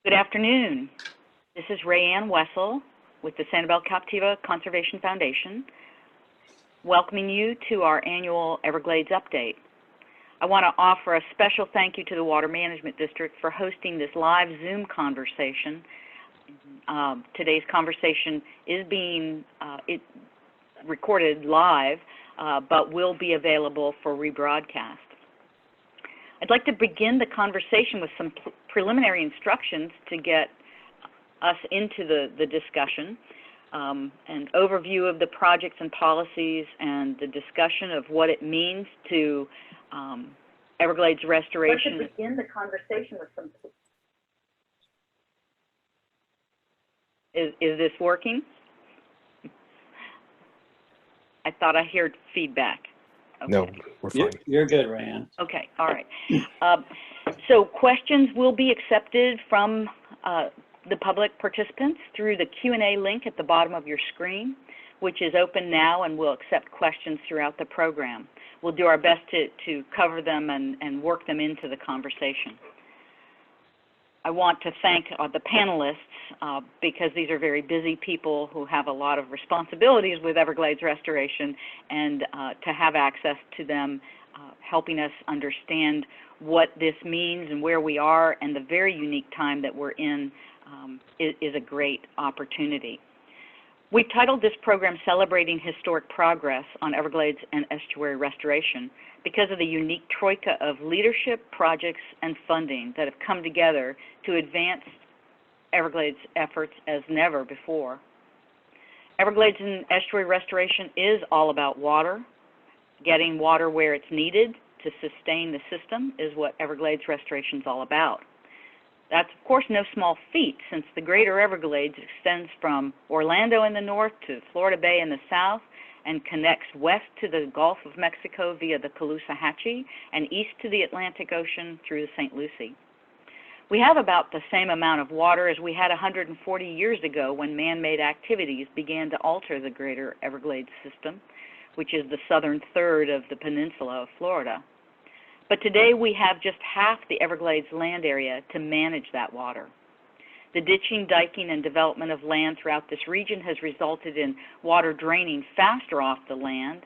Good afternoon. This is Rayanne Wessel with the Sanibel Captiva Conservation Foundation, welcoming you to our annual Everglades update. I want to offer a special thank you to the Water Management District for hosting this live Zoom conversation. Today's conversation is being recorded live, but will be available for rebroadcast. I'd like to begin the conversation with some preliminary instructions to get us into the discussion, an overview of the projects and policies, and the discussion of what it means to Everglades restoration. I'd like to begin the conversation with some. Is this working? I thought I heard feedback. Okay. No, we're fine. You're good, Rayanne. Okay, all right. So questions will be accepted from the public participants through the Q&A link at the bottom of your screen, which is open now, and we'll accept questions throughout the program. We'll do our best to cover them and work them into the conversation. I want to thank the panelists because these are very busy people who have a lot of responsibilities with Everglades restoration, and to have access to them helping us understand what this means and where we are and the very unique time that we're in is a great opportunity. We've titled this program Celebrating Historic Progress on Everglades and Estuary Restoration because of the unique troika of leadership, projects, and funding that have come together to advance Everglades efforts as never before. Everglades and Estuary Restoration is all about water. Getting water where it's needed to sustain the system is what Everglades restoration is all about. That's, of course, no small feat, since the greater Everglades extends from Orlando in the north to Florida Bay in the south and connects west to the Gulf of Mexico via the Caloosahatchee and east to the Atlantic Ocean through the St. Lucie. We have about the same amount of water as we had 140 years ago when man-made activities began to alter the greater Everglades system, which is the southern third of the peninsula of Florida. But today we have just half the Everglades land area to manage that water. The ditching, diking, and development of land throughout this region has resulted in water draining faster off the land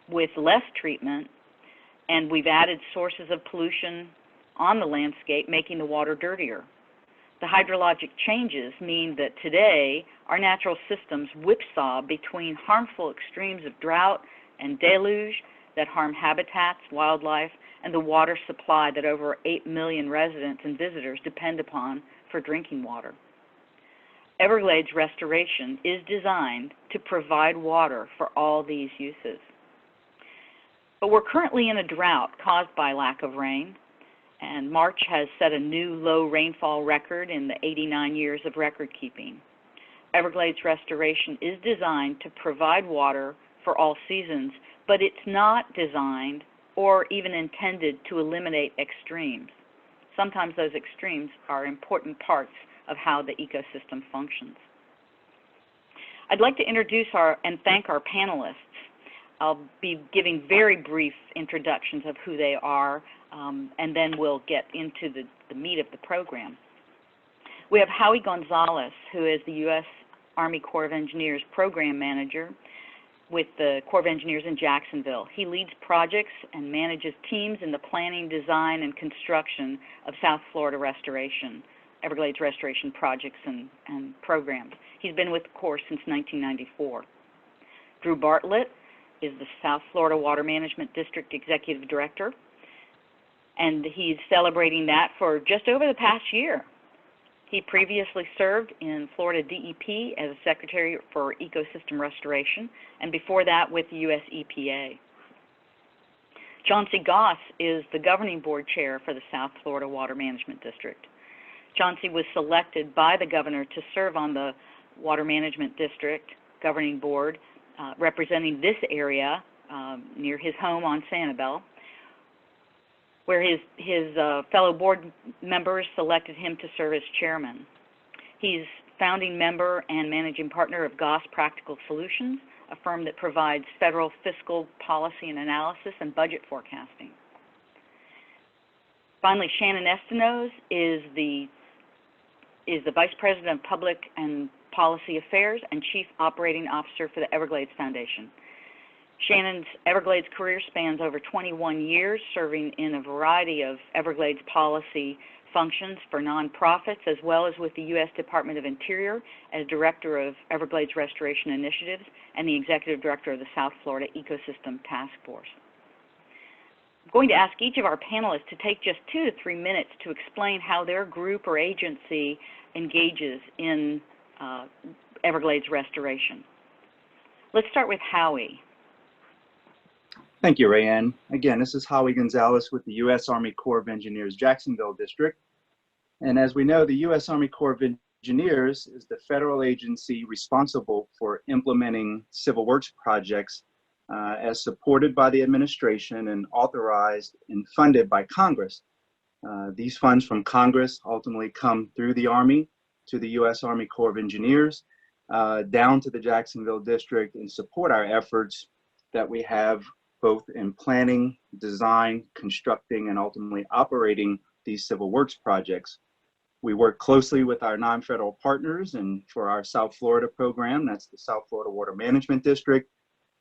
with less treatment, and we've added sources of pollution on the landscape, making the water dirtier. The hydrologic changes mean that today our natural systems whipsaw between harmful extremes of drought and deluge that harm habitats, wildlife, and the water supply that over 8 million residents and visitors depend upon for drinking water. Everglades restoration is designed to provide water for all these uses. But we're currently in a drought caused by lack of rain, and March has set a new low rainfall record in the 89 years of record keeping. Everglades restoration is designed to provide water for all seasons, but it's not designed or even intended to eliminate extremes. Sometimes those extremes are important parts of how the ecosystem functions. I'd like to introduce and thank our panelists. I'll be giving very brief introductions of who they are, and then we'll get into the meat of the program. We have Howie Gonzalez, who is the U.S. Army Corps of Engineers Program Manager with the Corps of Engineers in Jacksonville. He leads projects and manages teams in the planning, design, and construction of South Florida restoration, Everglades restoration projects and programs. He's been with the Corps since 1994. Drew Bartlett is the South Florida Water Management District Executive Director, and he's celebrating that for just over the past year. He previously served in Florida DEP as a Secretary for Ecosystem Restoration, and before that with the U.S. EPA. Chauncey Goss is the Governing Board Chair for the South Florida Water Management District. Chauncey was selected by the Governor to serve on the Water Management District Governing Board, representing this area near his home on Sanibel, where his fellow board members selected him to serve as chairman. He's founding member and managing partner of Goss Practical Solutions, a firm that provides federal fiscal policy and analysis and budget forecasting. Finally, Shanon Estenoz is the is the Vice President of Public and Policy Affairs and Chief Operating Officer for the Everglades Foundation. Shanon's Everglades career spans over 21 years, serving in a variety of Everglades policy functions for nonprofits, as well as with the U.S. Department of Interior as Director of Everglades Restoration Initiatives and the Executive Director of the South Florida Ecosystem Task Force. I'm going to ask each of our panelists to take just 2 to 3 minutes to explain how their group or agency engages in Everglades restoration. Let's start with Howie. Thank you, Rayanne. Again, this is Howie Gonzalez with the U.S. Army Corps of Engineers, Jacksonville District. And as we know, the U.S. Army Corps of Engineers is the federal agency responsible for implementing civil works projects as supported by the administration and authorized and funded by Congress. These funds from Congress ultimately come through the Army to the U.S. Army Corps of Engineers, down to the Jacksonville District, and support our efforts that we have both in planning, design, constructing, and ultimately operating these civil works projects. We work closely with our non-federal partners, and for our South Florida program, that's the South Florida Water Management District,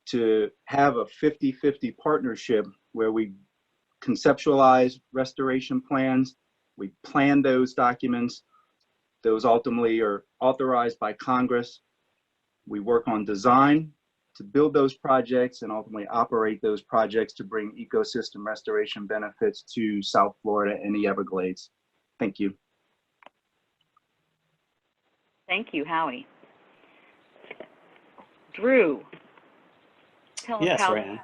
to have a 50-50 partnership where we conceptualize restoration plans, we plan those documents, those ultimately are authorized by Congress. We work on design to build those projects and ultimately operate those projects to bring ecosystem restoration benefits to South Florida and the Everglades. Thank you. Thank you, Howie. Drew, tell us how the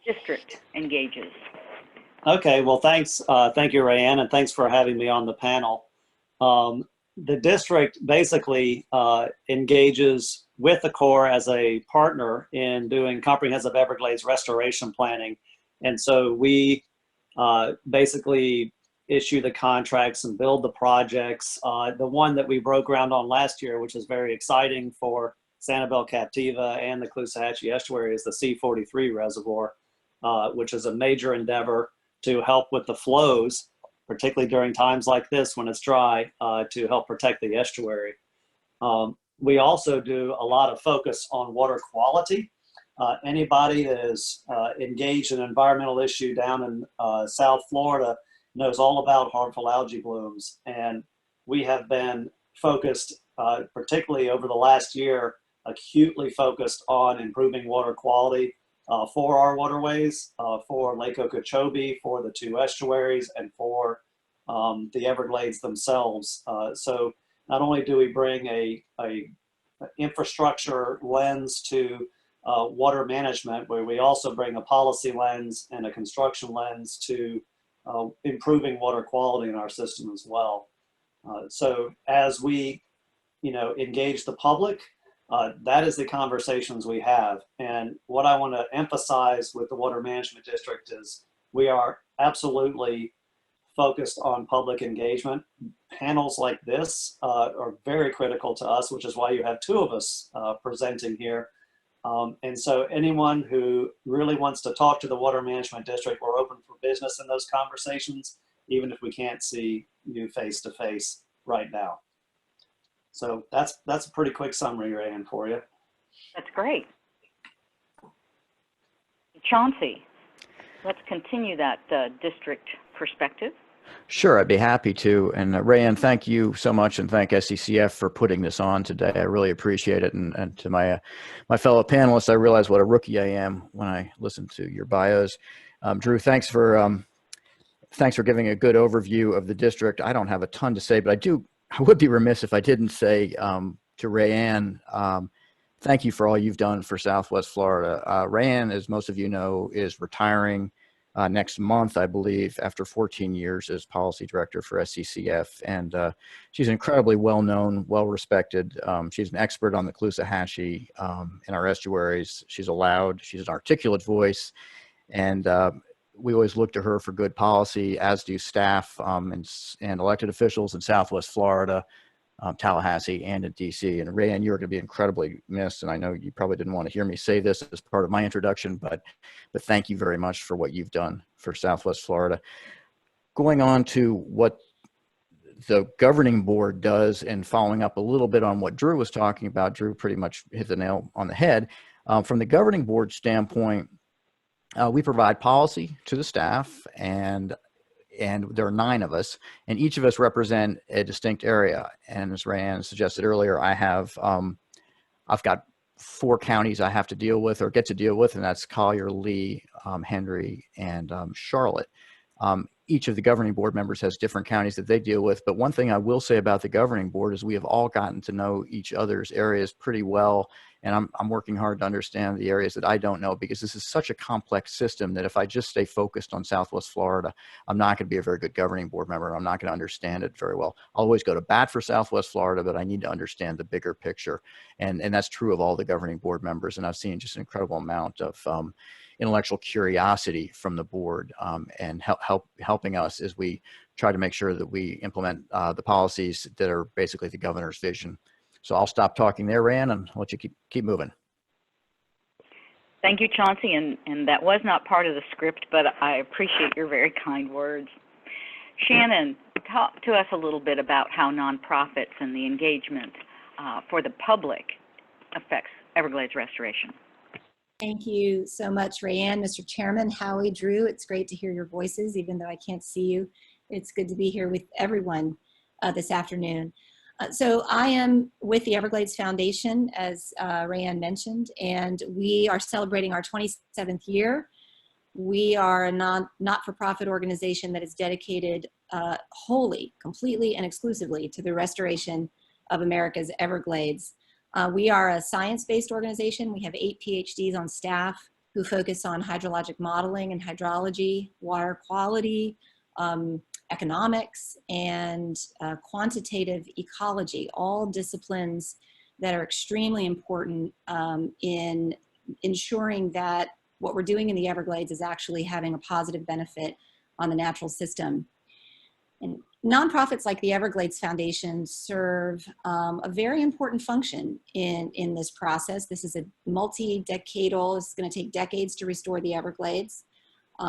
district engages. Okay, well, thanks. Thank you, Rayanne, and thanks for having me on the panel. The district basically engages with the Corps as a partner in doing comprehensive Everglades restoration planning. And so we basically issue the contracts and build the projects. The one that we broke ground on last year, which is very exciting for Sanibel Captiva and the Caloosahatchee Estuary, is the C-43 reservoir, which is a major endeavor to help with the flows, particularly during times like this when it's dry, to help protect the estuary. We also do a lot of focus on water quality. Anybody that is engaged in an environmental issue down in South Florida knows all about harmful algae blooms. And we have been focused, particularly over the last year, acutely focused on improving water quality for our waterways, for Lake Okeechobee, for the 2 estuaries, and for the Everglades themselves. So not only do we bring a infrastructure lens to water management, where we also bring a policy lens and a construction lens to improving water quality in our system as well. So as we, engage the public, that is the conversations we have. And what I want to emphasize with the Water Management District is we are absolutely focused on public engagement. Panels like this are very critical to us, which is why you have 2 of us presenting here. And so anyone who really wants to talk to the Water Management District, we're open for business in those conversations, even if we can't see you face to face right now. So that's a pretty quick summary, Rayanne, for you. That's great. Chauncey, let's continue that district perspective. Sure, I'd be happy to. And Rayanne, thank you so much, and thank SCCF for putting this on today. I really appreciate it. And to my fellow panelists, I realize what a rookie I am when I listen to your bios. Drew, thanks for giving a good overview of the district. I don't have a ton to say, but I would be remiss if I didn't say to Rayanne, thank you for all you've done for Southwest Florida. Rayanne, as most of you know, is retiring next month, I believe, after 14 years as policy director for SCCF. And she's incredibly well-known, well-respected. She's an expert on the Caloosahatchee in our estuaries. She's an articulate voice. And we always look to her for good policy, as do staff and elected officials in Southwest Florida, Tallahassee, and in DC. And Rayanne, you're going to be incredibly missed. And I know you probably didn't want to hear me say this as part of my introduction, but thank you very much for what you've done for Southwest Florida. Going on to what the governing board does, and following up a little bit on what Drew was talking about, Drew pretty much hit the nail on the head. From the governing board standpoint, we provide policy to the staff, and there are 9 of us, and each of us represent a distinct area. And as Rayanne suggested earlier, I've got 4 counties I have to deal with or get to deal with, and that's Collier, Lee, Henry, and Charlotte. Each of the governing board members has different counties that they deal with. But one thing I will say about the governing board is we have all gotten to know each other's areas pretty well. And I'm working hard to understand the areas that I don't know, because this is such a complex system that if I just stay focused on Southwest Florida, I'm not going to be a very good governing board member. I'm not going to understand it very well. I'll always go to bat for Southwest Florida, but I need to understand the bigger picture. And that's true of all the governing board members. And I've seen just an incredible amount of intellectual curiosity from the board, and helping us as we try to make sure that we implement the policies that are basically the governor's vision. So I'll stop talking there, Rayanne, and let you keep moving. Thank you, Chauncey, and that was not part of the script, but I appreciate your very kind words. Shanon, talk to us a little bit about how nonprofits and the engagement for the public affects Everglades restoration. Thank you so much, Rayanne, Mr. Chairman, Howie, Drew. It's great to hear your voices, even though I can't see you. It's good to be here with everyone this afternoon. So I am with the Everglades Foundation, as Rayanne mentioned, and we are celebrating our 27th year. We are a not-for-profit organization that is dedicated wholly, completely, and exclusively to the restoration of America's Everglades. We are a science-based organization. We have 8 PhDs on staff who focus on hydrologic modeling and hydrology, water quality, economics, and quantitative ecology, all disciplines that are extremely important in ensuring that what we're doing in the Everglades is actually having a positive benefit on the natural system. And nonprofits like the Everglades Foundation serve a very important function in this process. This is a multi-decadal, it's going to take decades to restore the Everglades.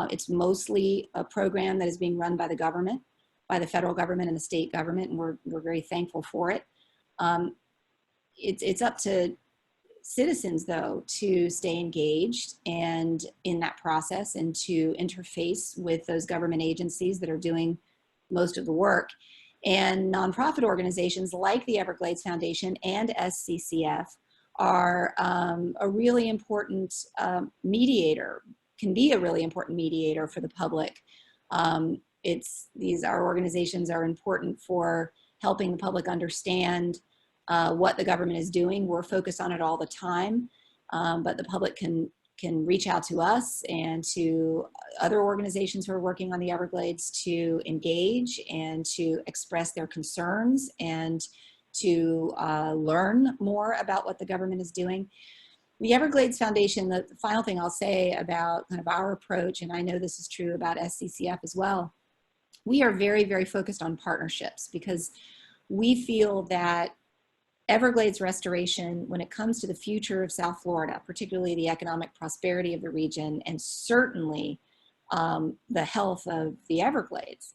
It's mostly a program that is being run by the government, by the federal government and the state government, and we're very thankful for it. It's up to citizens, though, to stay engaged and in that process and to interface with those government agencies that are doing most of the work. And nonprofit organizations like the Everglades Foundation and SCCF are a really important mediator, can be a really important mediator for the public. Our organizations are important for helping the public understand what the government is doing. We're focused on it all the time, but the public can reach out to us and to other organizations who are working on the Everglades to engage and to express their concerns and to learn more about what the government is doing. The Everglades Foundation, the final thing I'll say about kind of our approach, and I know this is true about SCCF as well, we are very, very focused on partnerships because we feel that Everglades restoration, when it comes to the future of South Florida, particularly the economic prosperity of the region, and certainly the health of the Everglades,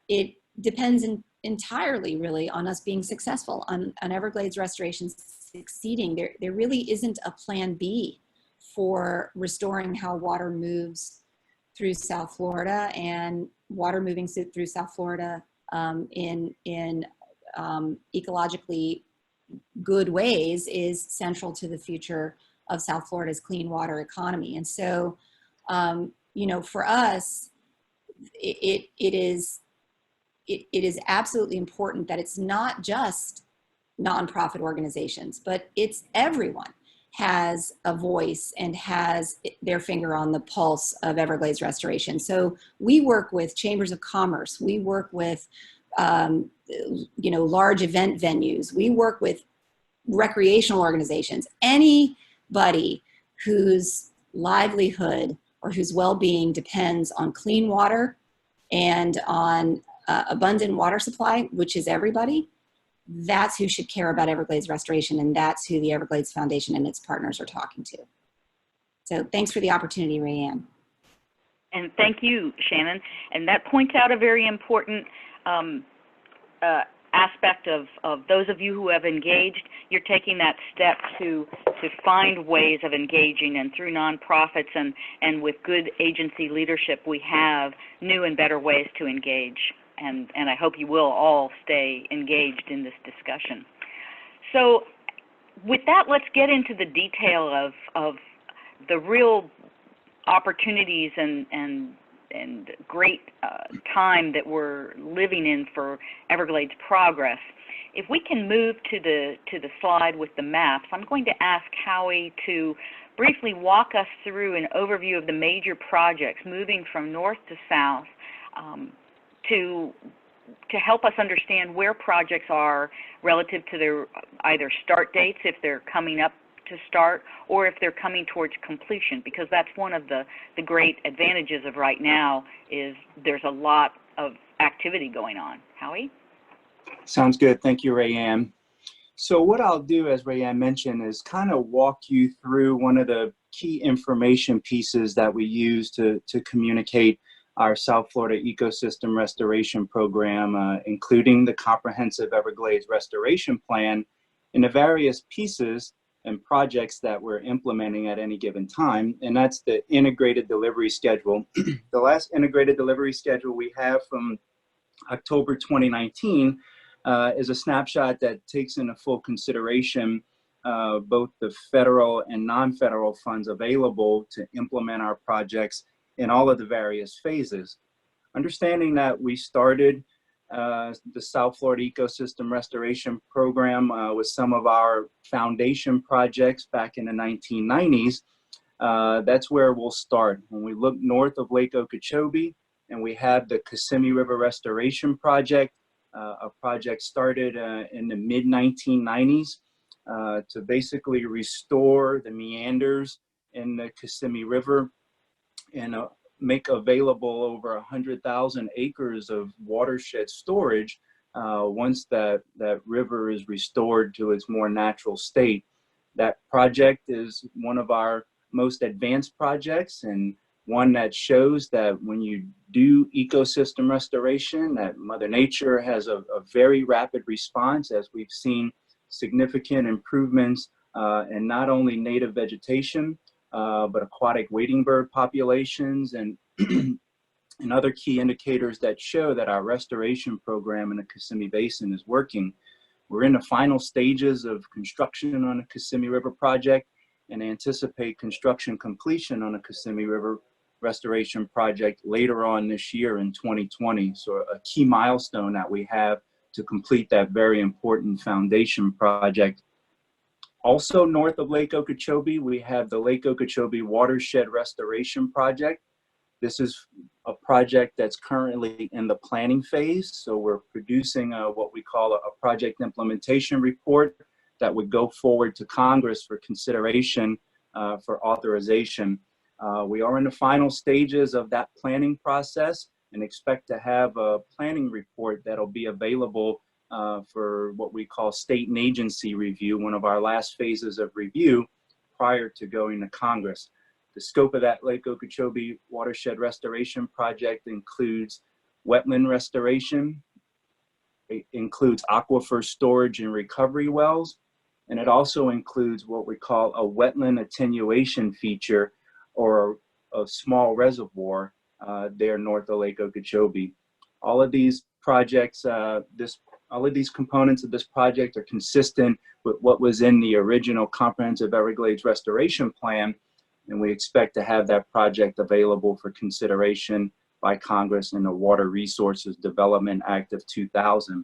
it depends entirely really on us being successful, on Everglades restoration succeeding. There really isn't a plan B for restoring how water moves through South Florida, and water moving through South Florida in ecologically good ways is central to the future of South Florida's clean water economy. And so, you know, for us, it is absolutely important that it's not just nonprofit organizations, but it's everyone has a voice and has their finger on the pulse of Everglades restoration. So we work with chambers of commerce, we work with large event venues, we work with recreational organizations, anybody whose livelihood or whose well-being depends on clean water and on abundant water supply, which is everybody. That's who should care about Everglades restoration, and that's who the Everglades Foundation and its partners are talking to. So thanks for the opportunity, Rayanne. And thank you, Shanon. And that points out a very important aspect of those of you who have engaged, you're taking that step to find ways of engaging, and through nonprofits and with good agency leadership, we have new and better ways to engage. And I hope you will all stay engaged in this discussion. So with that, let's get into the detail of the real opportunities and great time that we're living in for Everglades progress. If we can move to the slide with the maps, I'm going to ask Howie to briefly walk us through an overview of the major projects moving from north to south, to help us understand where projects are relative to their either start dates, if they're coming up to start, or if they're coming towards completion, because that's one of the great advantages of right now is there's a lot of activity going on. Howie? Sounds good. Thank you, Rayanne. So what I'll do, as Rayanne mentioned, is kind of walk you through one of the key information pieces that we use to communicate our South Florida Ecosystem Restoration Program, including the Comprehensive Everglades Restoration Plan, and the various pieces and projects that we're implementing at any given time, and that's the integrated delivery schedule. The last integrated delivery schedule we have from October 2019 is a snapshot that takes into full consideration both the federal and non-federal funds available to implement our projects in all of the various phases. Understanding that we started the South Florida Ecosystem Restoration Program with some of our foundation projects back in the 1990s, that's where we'll start. When we look north of Lake Okeechobee, and we have the Kissimmee River Restoration Project, a project started in the mid-1990s to basically restore the meanders in the Kissimmee River and make available over 100,000 acres of watershed storage once that river is restored to its more natural state. That project is one of our most advanced projects, and one that shows that when you do ecosystem restoration, that Mother Nature has a very rapid response, as we've seen significant improvements in not only native vegetation, but aquatic wading bird populations and and other key indicators that show that our restoration program in the Kissimmee Basin is working. We're in the final stages of construction on the Kissimmee River project and anticipate construction completion on the Kissimmee River Restoration project later on this year in 2020. So a key milestone that we have to complete that very important foundation project. Also north of Lake Okeechobee, we have the Lake Okeechobee Watershed Restoration Project. This is a project that's currently in the planning phase. So we're producing what we call a project implementation report that would go forward to Congress for consideration for authorization. We are in the final stages of that planning process and expect to have a planning report that'll be available for what we call state and agency review, one of our last phases of review prior to going to Congress. The scope of that Lake Okeechobee Watershed Restoration Project includes wetland restoration, it includes aquifer storage and recovery wells, and it also includes what we call a wetland attenuation feature or a small reservoir there north of Lake Okeechobee. All of these projects, all of these components of this project are consistent with what was in the original Comprehensive Everglades Restoration Plan, and we expect to have that project available for consideration by Congress in the Water Resources Development Act of 2000.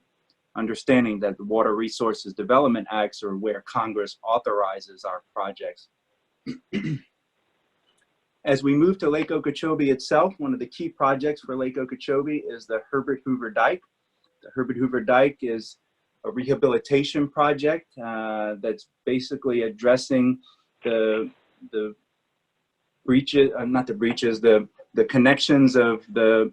Understanding that the Water Resources Development Acts are where Congress authorizes our projects. As we move to Lake Okeechobee itself, one of the key projects for Lake Okeechobee is the Herbert Hoover Dike. The Herbert Hoover Dike is a rehabilitation project that's basically addressing the breaches, not the breaches, the connections of the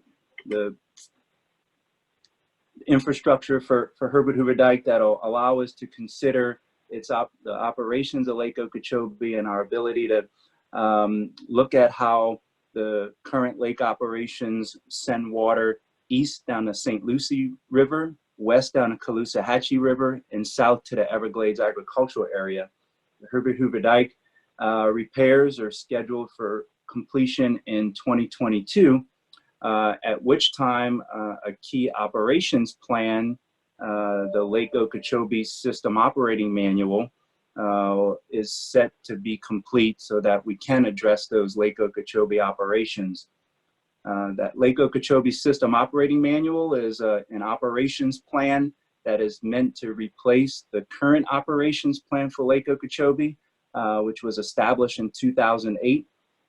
infrastructure for Herbert Hoover Dike that'll allow us to consider the operations of Lake Okeechobee and our ability to look at how the current lake operations send water east down the St. Lucie River west down the Caloosahatchee River, and south to the Everglades agricultural area. The Herbert Hoover Dike repairs are scheduled for completion in 2022, at which time a key operations plan, the Lake Okeechobee System Operating Manual, is set to be complete so that we can address those Lake Okeechobee operations. That Lake Okeechobee System Operating Manual is an operations plan that is meant to replace the current operations plan for Lake Okeechobee, which was established in 2008.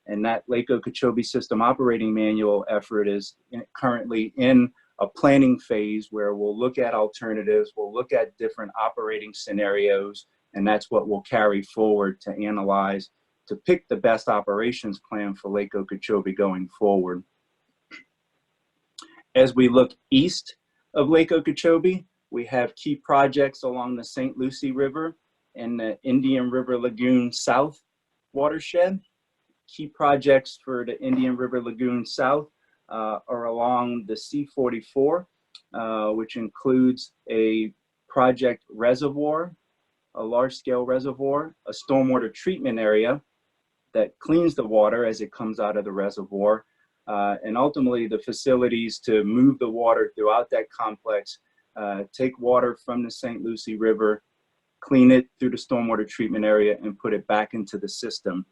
And that Lake Okeechobee System Operating Manual effort is currently in a planning phase where we'll look at alternatives, we'll look at different operating scenarios, and that's what we'll carry forward to analyze to pick the best operations plan for Lake Okeechobee going forward. As we look east of Lake Okeechobee, we have key projects along the St. Lucie River and the Indian River Lagoon South watershed. Key projects for the Indian River Lagoon South are along the C44, which includes a project reservoir, a large-scale reservoir, a stormwater treatment area that cleans the water as it comes out of the reservoir, and ultimately the facilities to move the water throughout that complex, take water from the St. Lucie River, clean it through the stormwater treatment area, and put it back into the system.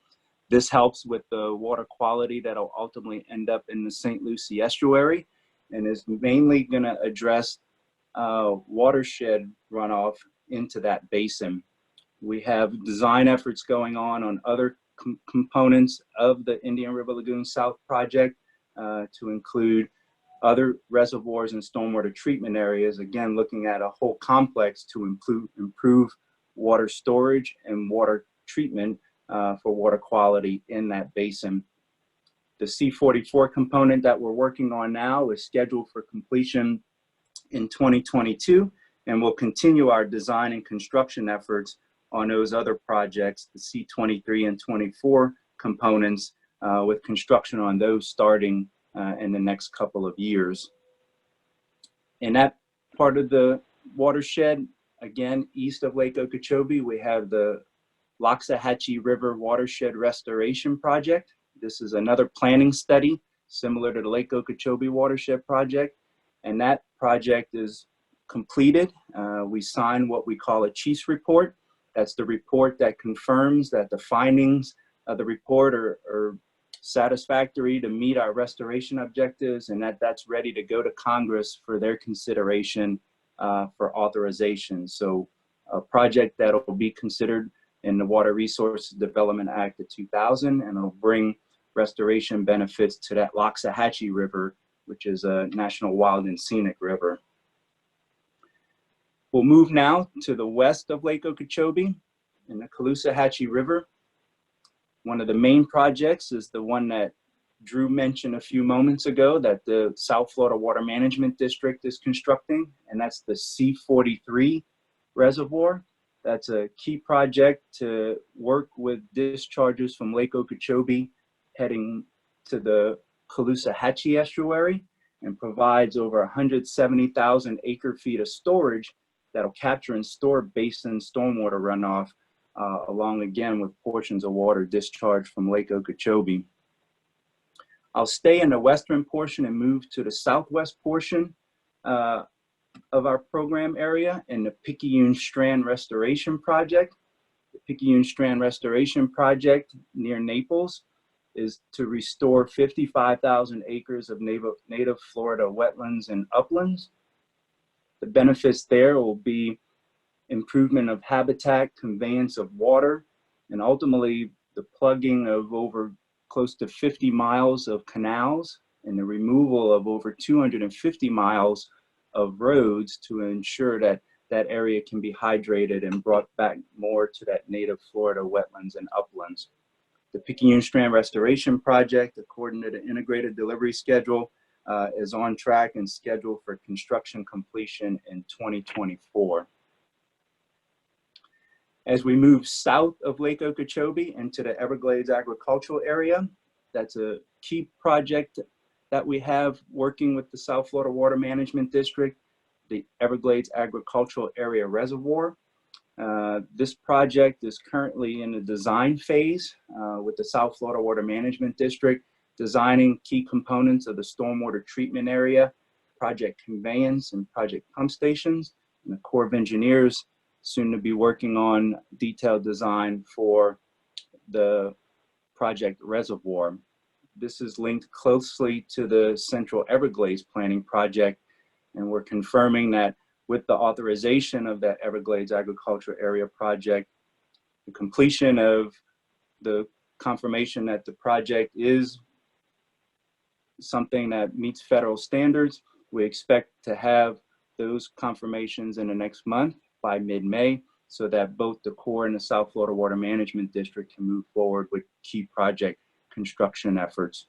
This helps with the water quality that'll ultimately end up in the St. Lucie estuary, and is mainly going to address watershed runoff into that basin. We have design efforts going on other components of the Indian River Lagoon South project to include other reservoirs and stormwater treatment areas, again, looking at a whole complex to improve water storage and water treatment for water quality in that basin. The C44 component that we're working on now is scheduled for completion in 2022, and we'll continue our design and construction efforts on those other projects, the C23 and 24 components, with construction on those starting in the next couple of years. In that part of the watershed, again, east of Lake Okeechobee, we have the Loxahatchee River Watershed Restoration Project. This is another planning study similar to the Lake Okeechobee Watershed Project, and that project is completed. We signed what we call a Chief's report. That's the report that confirms that the findings of the report are satisfactory to meet our restoration objectives, and that's ready to go to Congress for their consideration for authorization. So a project that will be considered in the Water Resources Development Act of 2000, and it'll bring restoration benefits to that Loxahatchee River, which is a National Wild and Scenic River. We'll move now to the west of Lake Okeechobee in the Caloosahatchee River. One of the main projects is the one that Drew mentioned a few moments ago that the South Florida Water Management District is constructing, and that's the C43 reservoir. That's a key project to work with discharges from Lake Okeechobee heading to the Caloosahatchee estuary, and provides over 170,000 acre feet of storage that'll capture and store basin stormwater runoff, along again with portions of water discharged from Lake Okeechobee. I'll stay in the western portion and move to the southwest portion of our program area in the Picayune Strand Restoration Project. The Picayune Strand Restoration Project near Naples is to restore 55,000 acres of native Florida wetlands and uplands. The benefits there will be improvement of habitat, conveyance of water, and ultimately the plugging of over close to 50 miles of canals and the removal of over 250 miles of roads to ensure that that area can be hydrated and brought back more to that native Florida wetlands and uplands. The Picayune Strand Restoration Project, according to the integrated delivery schedule, is on track and scheduled for construction completion in 2024. As we move south of Lake Okeechobee into the Everglades agricultural area, that's a key project that we have working with the South Florida Water Management District. the Everglades Agricultural Area Reservoir. This project is currently in the design phase with the South Florida Water Management District, designing key components of the stormwater treatment area, project conveyance and project pump stations, and the Corps of Engineers soon to be working on detailed design for the project reservoir. This is linked closely to the Central Everglades Planning Project, and we're confirming that with the authorization of that Everglades Agricultural Area Project, the completion of the confirmation that the project is something that meets federal standards, we expect to have those confirmations in the next month by mid-May, so that both the Corps and the South Florida Water Management District can move forward with key project construction efforts.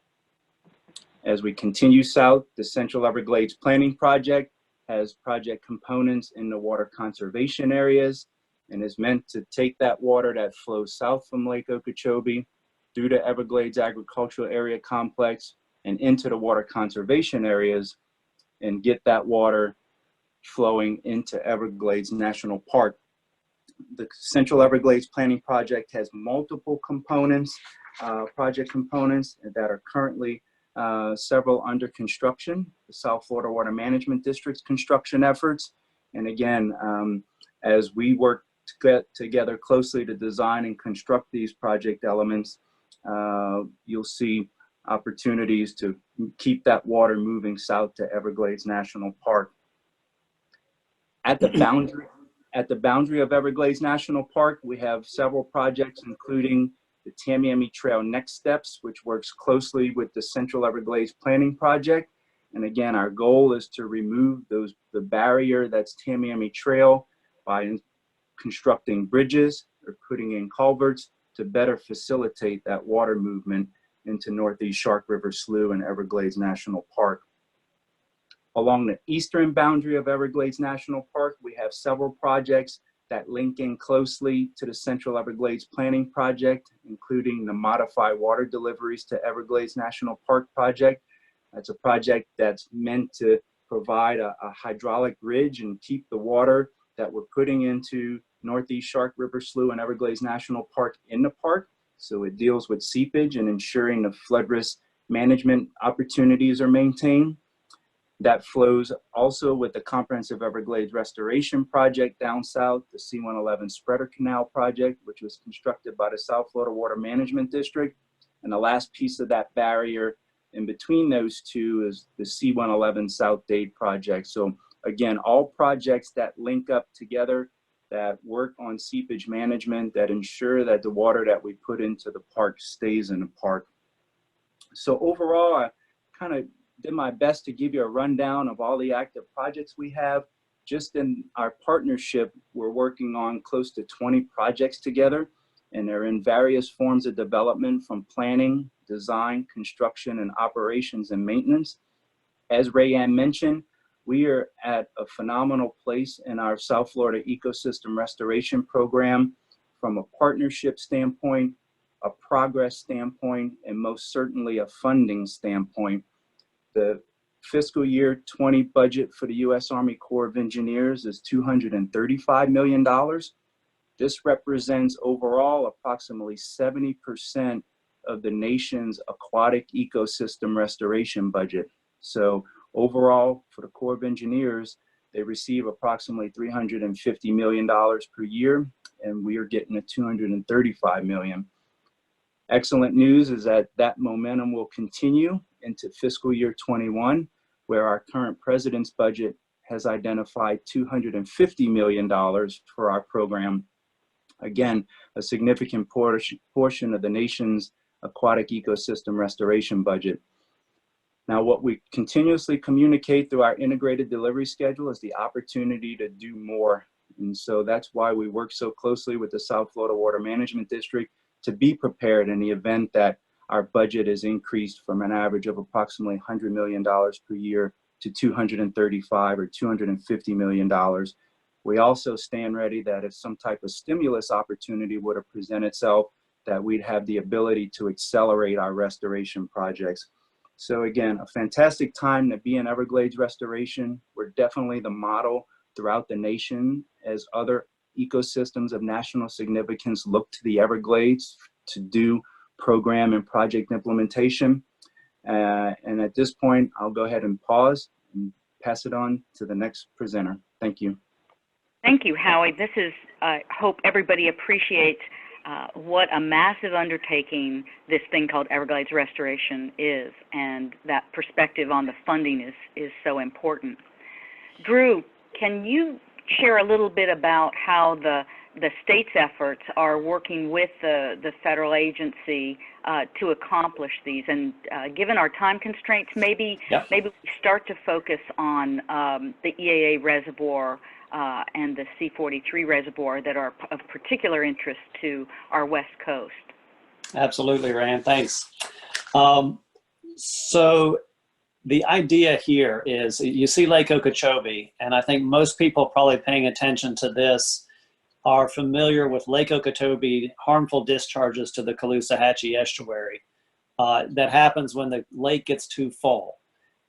As we continue south, the Central Everglades Planning Project has project components in the water conservation areas and is meant to take that water that flows south from Lake Okeechobee through the Everglades Agricultural Area Complex and into the water conservation areas and get that water flowing into Everglades National Park. The Central Everglades Planning Project has multiple components, project components that are currently several under construction, the South Florida Water Management District's construction efforts. And again, as we work together closely to design and construct these project elements, you'll see opportunities to keep that water moving south to Everglades National Park. At the boundary of Everglades National Park, we have several projects, including the Tamiami Trail Next Steps, which works closely with the Central Everglades Planning Project. And again, our goal is to remove the barrier that's Tamiami Trail by constructing bridges or putting in culverts to better facilitate that water movement into Northeast Shark River Slough and Everglades National Park. Along the eastern boundary of Everglades National Park, we have several projects that link in closely to the Central Everglades Planning Project, including the Modified Water Deliveries to Everglades National Park project. That's a project that's meant to provide a hydraulic bridge and keep the water that we're putting into Northeast Shark River Slough and Everglades National Park in the park. So it deals with seepage and ensuring the flood risk management opportunities are maintained. That flows also with the Comprehensive Everglades Restoration Project down south, the C-111 Spreader Canal Project, which was constructed by the South Florida Water Management District. And the last piece of that barrier in between those two is the C-111 South Dade Project. So again, all projects that link up together, that work on seepage management, that ensure that the water that we put into the park stays in the park. So overall, I kind of did my best to give you a rundown of all the active projects we have. Just in our partnership, we're working on close to 20 projects together, and they're in various forms of development, from planning, design, construction, and operations and maintenance. As Rayanne mentioned, we are at a phenomenal place in our South Florida Ecosystem Restoration Program from a partnership standpoint, a progress standpoint, and most certainly a funding standpoint. The fiscal year 20 budget for the U.S. Army Corps of Engineers is $235 million. This represents overall approximately 70% of the nation's aquatic ecosystem restoration budget. So overall, for the Corps of Engineers, they receive approximately $350 million per year, and we are getting a $235 million. Excellent news is that that momentum will continue into fiscal year 21, where our current president's budget has identified $250 million for our program. Again, a significant portion of the nation's aquatic ecosystem restoration budget. Now, what we continuously communicate through our integrated delivery schedule is the opportunity to do more. And so that's why we work so closely with the South Florida Water Management District to be prepared in the event that our budget is increased from an average of approximately $100 million per year to $235 or $250 million. We also stand ready that if some type of stimulus opportunity were to present itself, that we'd have the ability to accelerate our restoration projects. So again, a fantastic time to be in Everglades restoration. We're definitely the model throughout the nation as other ecosystems of national significance look to the Everglades to do program and project implementation. And at this point, I'll go ahead and pause and pass it on to the next presenter. Thank you. Thank you, Howie. This is, I hope everybody appreciates what a massive undertaking this thing called Everglades Restoration is, and that perspective on the funding is so important. Drew, can you share a little bit about how the state's efforts are working with the federal agency to accomplish these? And given our time constraints, maybe we start to focus on the EAA reservoir and the C43 reservoir that are of particular interest to our West Coast. Absolutely, Rand. Thanks. So the idea here is you see Lake Okeechobee, and I think most people probably paying attention to this are familiar with Lake Okeechobee harmful discharges to the Caloosahatchee Estuary that happens when the lake gets too full.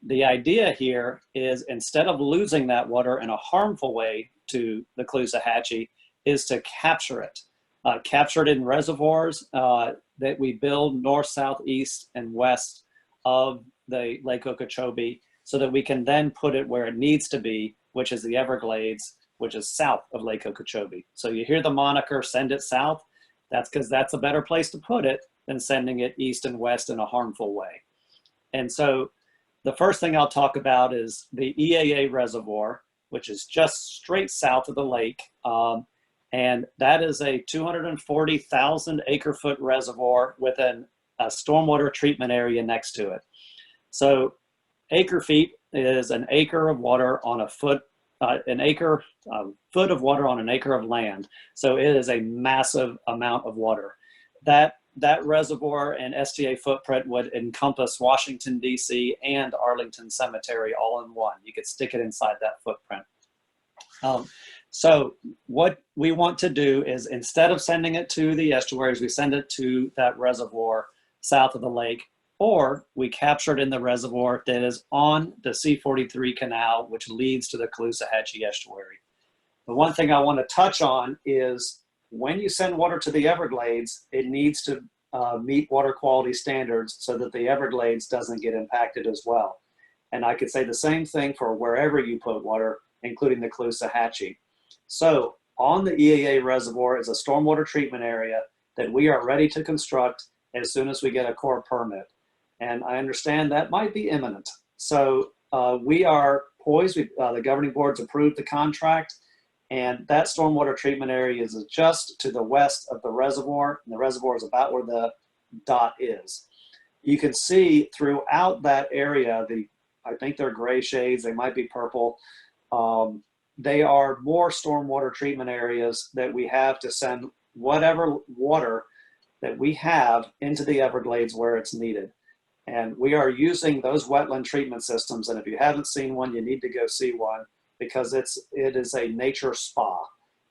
The idea here is instead of losing that water in a harmful way to the Caloosahatchee is to capture it in reservoirs that we build north, south, east, and west of the Lake Okeechobee so that we can then put it where it needs to be, which is the Everglades, which is south of Lake Okeechobee. So you hear the moniker, send it south. That's because that's a better place to put it than sending it east and west in a harmful way. And so the first thing I'll talk about is the EAA reservoir, which is just straight south of the lake. And that is a 240,000 acre-foot reservoir with a stormwater treatment area next to it. So acre feet is an acre of water on a foot, foot of water on an acre of land. So it is a massive amount of water. That reservoir and STA footprint would encompass Washington, D.C. and Arlington Cemetery all in one. You could stick it inside that footprint. So what we want to do is instead of sending it to the estuaries, we send it to that reservoir south of the lake, or we capture it in the reservoir that is on the C43 canal, which leads to the Caloosahatchee Estuary. The one thing I want to touch on is when you send water to the Everglades, it needs to meet water quality standards so that the Everglades doesn't get impacted as well. And I could say the same thing for wherever you put water, including the Caloosahatchee. So on the EAA reservoir is a stormwater treatment area that we are ready to construct as soon as we get a Corps permit. And I understand that might be imminent. So we are poised. The governing board's approved the contract. And that stormwater treatment area is just to the west of the reservoir, and the reservoir is about where the dot is. You can see throughout that area, I think they're gray shades, they might be purple. They are more stormwater treatment areas that we have to send whatever water that we have into the Everglades where it's needed. And we are using those wetland treatment systems, and if you haven't seen one, you need to go see one, because it is a nature spa,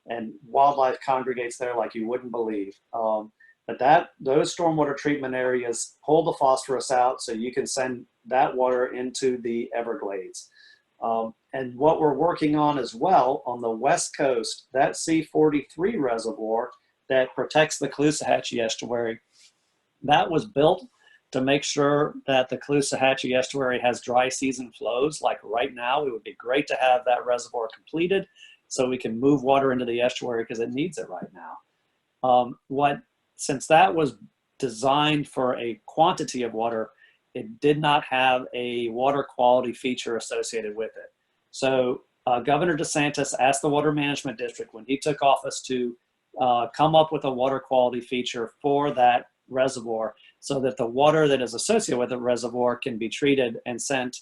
and wildlife congregates there like you wouldn't believe. But those stormwater treatment areas pull the phosphorus out so you can send that water into the Everglades. And what we're working on as well on the West Coast, that C43 reservoir that protects the Caloosahatchee Estuary, that was built to make sure that the Caloosahatchee Estuary has dry season flows. Like right now, it would be great to have that reservoir completed so we can move water into the estuary because it needs it right now. Since that was designed for a quantity of water, it did not have a water quality feature associated with it. So Governor DeSantis asked the Water Management District when he took office to come up with a water quality feature for that reservoir so that the water that is associated with the reservoir can be treated and sent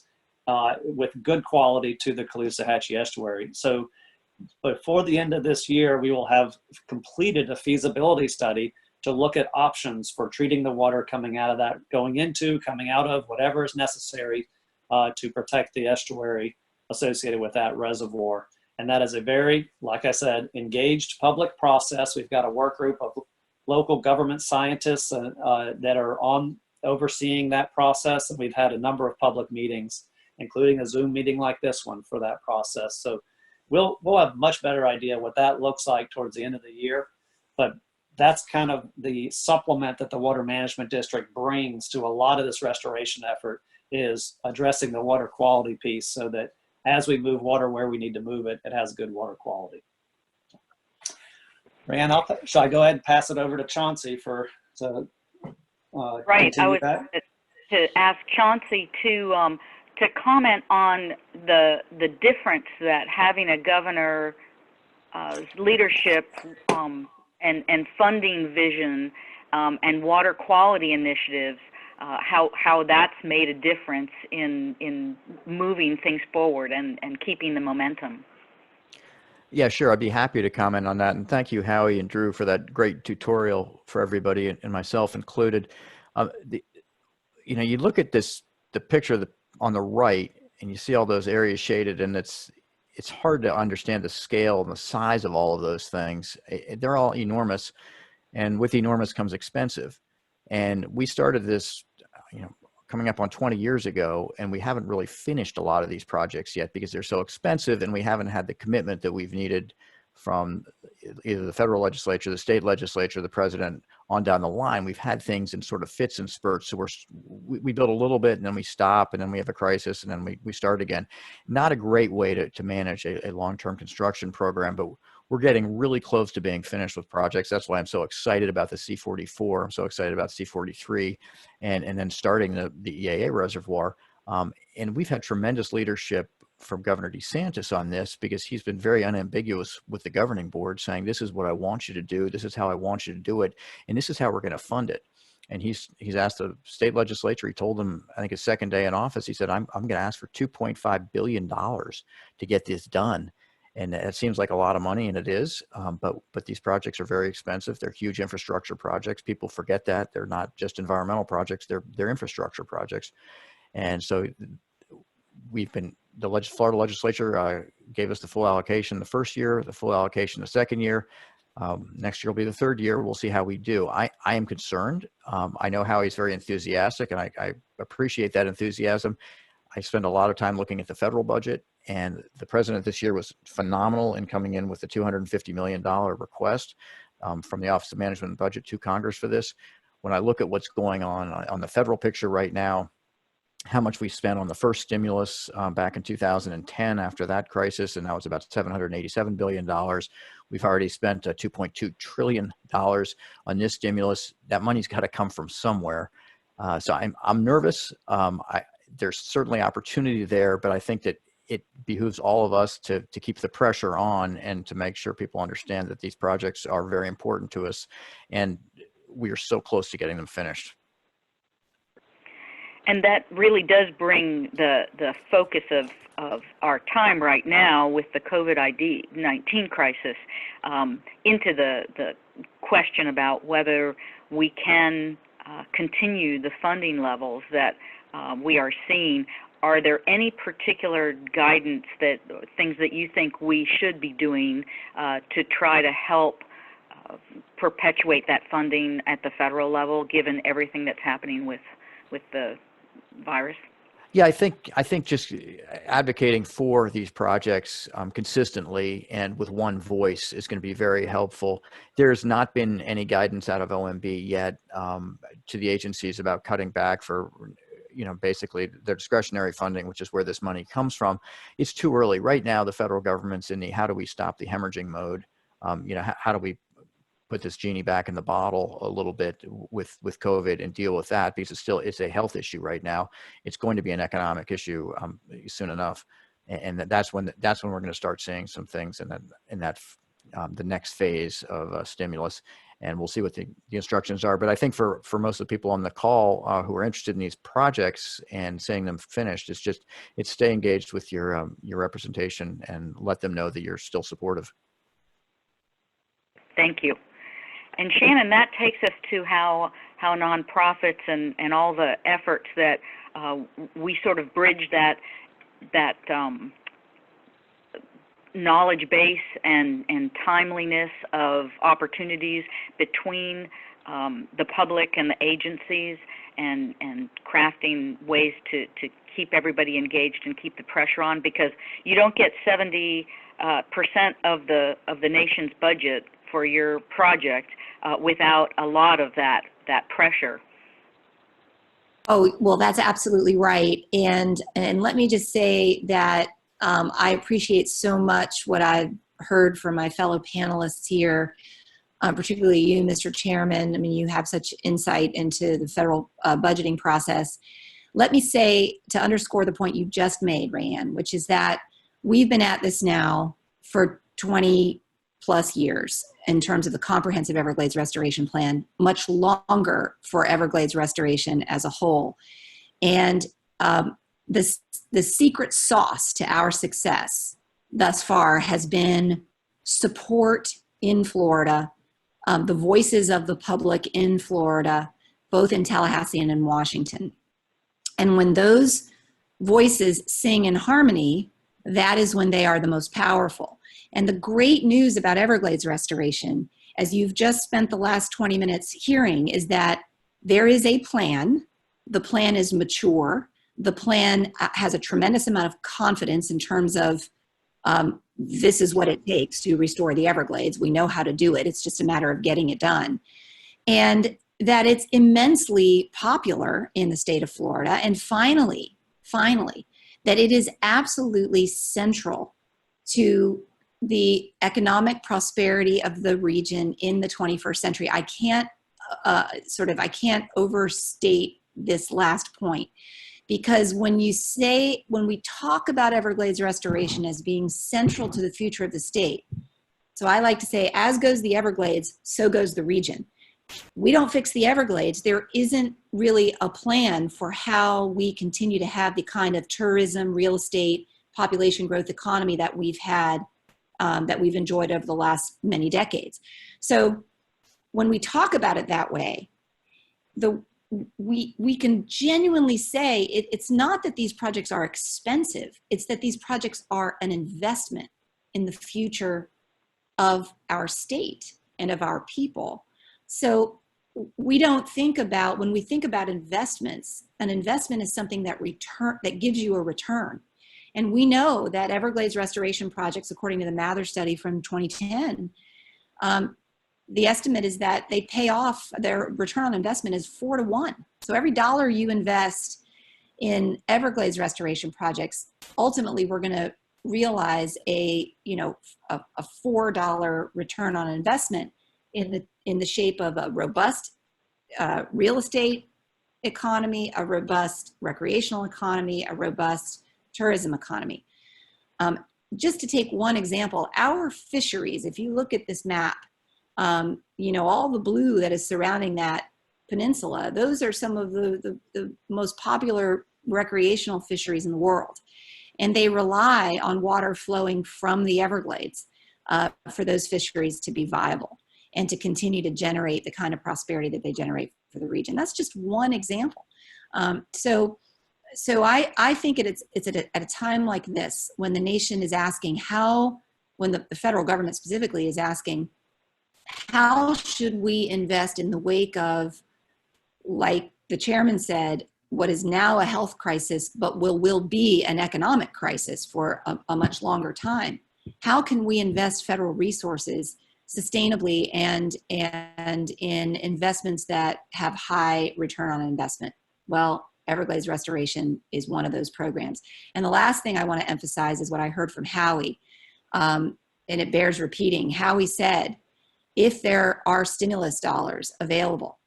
with good quality to the Caloosahatchee Estuary. So before the end of this year, we will have completed a feasibility study to look at options for treating the water coming out of that, coming out of, whatever is necessary to protect the estuary associated with that reservoir. And that is a very, like I said, engaged public process. We've got a work group of local government scientists that are on overseeing that process, and we've had a number of public meetings, including a Zoom meeting like this one for that process. So we'll have a much better idea what that looks like towards the end of the year. But that's kind of the supplement that the Water Management District brings to a lot of this restoration effort, is addressing the water quality piece, so that as we move water where we need to move it, it has good water quality. Rand, should I go ahead and pass it over to Chauncey to Right, I continue was that? to ask Chauncey to comment on the difference that having a governor's leadership and funding vision and water quality initiatives, how that's made a difference in moving things forward and keeping the momentum. Yeah, sure. I'd be happy to comment on that. And thank you, Howie and Drew, for that great tutorial for everybody, and myself included. You look at the picture on the right, and you see all those areas shaded, and it's hard to understand the scale and the size of all of those things. They're all enormous, and with enormous comes expensive. And we started this, coming up on 20 years ago, and we haven't really finished a lot of these projects yet because they're so expensive, and we haven't had the commitment that we've needed from either the federal legislature, the state legislature, the president, on down the line. We've had things in sort of fits and spurts. So we build a little bit, and then we stop, and then we have a crisis, and then we start again. Not a great way to manage a long-term construction program, but we're getting really close to being finished with projects. That's why I'm so excited about the C-44. I'm so excited about C-43, and then starting the EAA reservoir. And we've had tremendous leadership from Governor DeSantis on this, because he's been very unambiguous with the governing board, saying, this is what I want you to do, this is how I want you to do it, and this is how we're going to fund it. And he's asked the state legislature, he told them, I think his second day in office, he said, I'm going to ask for $2.5 billion to get this done. And it seems like a lot of money, and it is, but these projects are very expensive. They're huge infrastructure projects. People forget that. They're not just environmental projects, they're infrastructure projects. And so the Florida legislature gave us the full allocation the first year, the full allocation the second year. Next year will be the third year. We'll see how we do. I am concerned. I know Howie's very enthusiastic, and I appreciate that enthusiasm. I spend a lot of time looking at the federal budget, and the president this year was phenomenal in coming in with the $250 million request from the Office of Management and Budget to Congress for this. When I look at what's going on the federal picture right now, how much we spent on the first stimulus back in 2010 after that crisis, and that was about $787 billion. We've already spent $2.2 trillion on this stimulus. That money's got to come from somewhere. So I'm nervous. There's certainly opportunity there, but I think that it behooves all of us to keep the pressure on and to make sure people understand that these projects are very important to us, and we are so close to getting them finished. And that really does bring the focus of our time right now with the COVID-19 crisis into the question about whether we can continue the funding levels that we are seeing. Are there any particular guidance things that you think we should be doing to try to help perpetuate that funding at the federal level, given everything that's happening with the virus? Yeah, I think just advocating for these projects consistently and with one voice is going to be very helpful. There's not been any guidance out of OMB yet to the agencies about cutting back for, basically their discretionary funding, which is where this money comes from. It's too early. Right now, the federal government's in the how do we stop the hemorrhaging mode? How do we put this genie back in the bottle a little bit with COVID and deal with that, because it's a health issue right now. It's going to be an economic issue soon enough, and that's when we're going to start seeing some things in that the next phase of stimulus, and we'll see what the instructions are. But I think for most of the people on the call who are interested in these projects and seeing them finished, it's stay engaged with your representation and let them know that you're still supportive. Thank you. And Shanon, that takes us to how nonprofits and all the efforts that we sort of bridge that knowledge base and timeliness of opportunities between the public and the agencies, and crafting ways to keep everybody engaged and keep the pressure on, because you don't get 70% of the nation's budget for your project without a lot of that pressure. Oh, well, that's absolutely right. And let me just say that I appreciate so much what I've heard from my fellow panelists here, particularly you, Mr. Chairman. I mean, you have such insight into the federal budgeting process. Let me say, to underscore the point you just made, Rayanne, which is that we've been at this now for 20 plus years in terms of the comprehensive Everglades restoration plan, much longer for Everglades restoration as a whole. And the secret sauce to our success thus far has been support in Florida, the voices of the public in Florida, both in Tallahassee and in Washington. And when those voices sing in harmony, that is when they are the most powerful. And the great news about Everglades restoration, as you've just spent the last 20 minutes hearing, is that there is a plan. The plan is mature. The plan has a tremendous amount of confidence in terms of this is what it takes to restore the Everglades. We know how to do it. It's just a matter of getting it done. And that it's immensely popular in the state of Florida. And finally, that it is absolutely central to the economic prosperity of the region in the 21st century. I can't overstate this last point, because when we talk about Everglades restoration as being central to the future of the state, so I like to say, as goes the Everglades, so goes the region. We don't fix the Everglades, there isn't really a plan for how we continue to have the kind of tourism, real estate, population growth economy that we've had, that we've enjoyed over the last many decades. So when we talk about it that way, we can genuinely say it's not that these projects are expensive, it's that these projects are an investment in the future of our state and of our people. So we don't think about, when we think about investments, an investment is something that gives you a return. And we know that Everglades restoration projects, according to the Mather study from 2010, the estimate is that they pay off, their return on investment is 4 to 1. So every dollar you invest in Everglades restoration projects, ultimately we're going to realize a $4 return on investment in the shape of a robust real estate economy, a robust recreational economy, a robust tourism economy. Just to take one example, our fisheries, if you look at this map, all the blue that is surrounding that peninsula, those are some of the most popular recreational fisheries in the world. And they rely on water flowing from the Everglades for those fisheries to be viable and to continue to generate the kind of prosperity that they generate for the region. That's just one example. So I think it's at a time like this, when the nation is asking when the federal government specifically is asking, how should we invest in the wake of, like the chairman said, what is now a health crisis, but will be an economic crisis for a much longer time? How can we invest federal resources sustainably and in investments that have high return on investment? Well, Everglades restoration is one of those programs. And the last thing I want to emphasize is what I heard from Howie, and it bears repeating. Howie said, if there are stimulus dollars available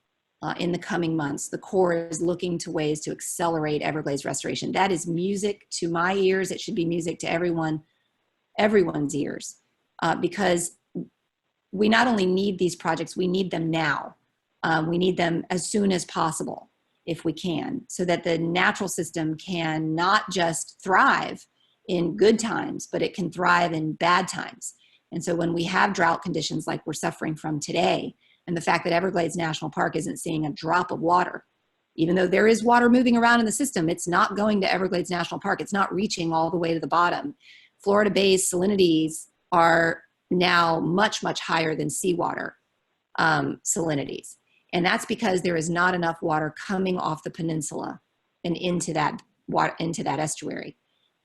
in the coming months, the Corps is looking to ways to accelerate Everglades restoration. That is music to my ears. It should be music to everyone's ears, because we not only need these projects, we need them now. We need them as soon as possible, if we can, so that the natural system can not just thrive in good times, but it can thrive in bad times. And so when we have drought conditions like we're suffering from today, and the fact that Everglades National Park isn't seeing a drop of water, even though there is water moving around in the system, it's not going to Everglades National Park. It's not reaching all the way to the bottom Florida-based salinities are now much, much higher than seawater salinities. And that's because there is not enough water coming off the peninsula and into that estuary.